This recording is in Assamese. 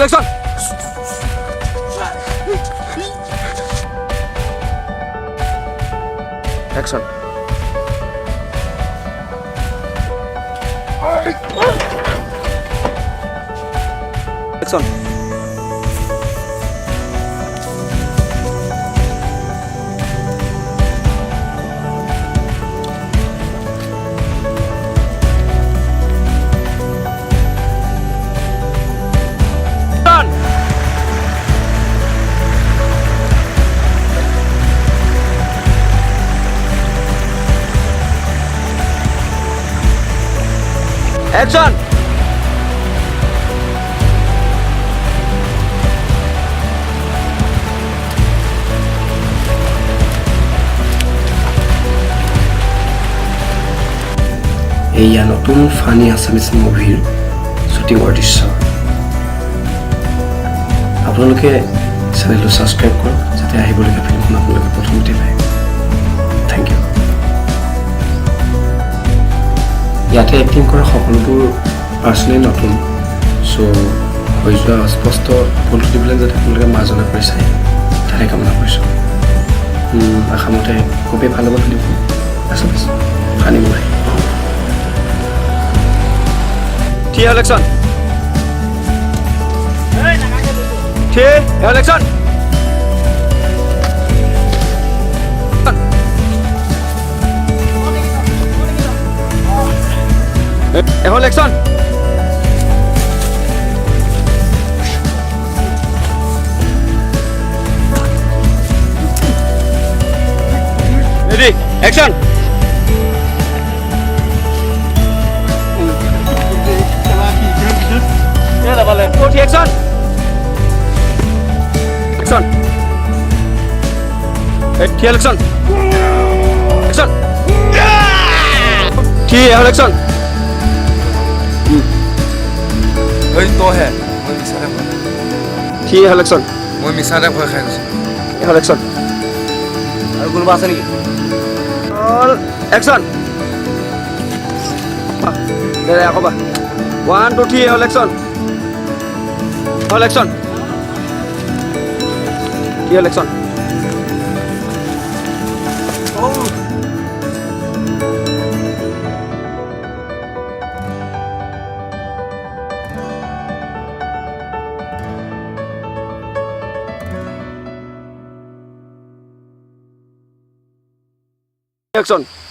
Action! Action. Action. Action! এয়া নতুন ফানি আছামিজ মুভিৰ শ্বুটিঙৰ দৃশ্য আপোনালোকে চেনেলটো ছাবস্ক্ৰাইব কৰক যাতে আহিবলগীয়া ফিল্মখন আপোনালোকে প্ৰথমতে পায় থেংক ইউ ইয়াতে এক্টিং কৰা সকলোবোৰ পাৰ্চনেলি নতুন চ' হৈ যোৱা অস্পষ্ট ভুলটো দি পেলাই যাতে আপোনালোকে মাৰ্জনা কৰি চায় তাৰে কামনা কৰিছোঁ আশামতে খুবেই ভাল হ'ব ফিল্মখন Assamese funny movie T Action. T Action. Action. Ready? Action. T Action. Action. T Action. Action. T Action. ঐ তো হে মই মিছাতে ভয় T Action. মই মিছাতে ভয় খাই গৈছো Action. আৰু কোনোবা আছে নেকি Action. দে আকৌ বা 1 2 3 Action. Action. Action. Oh. Action.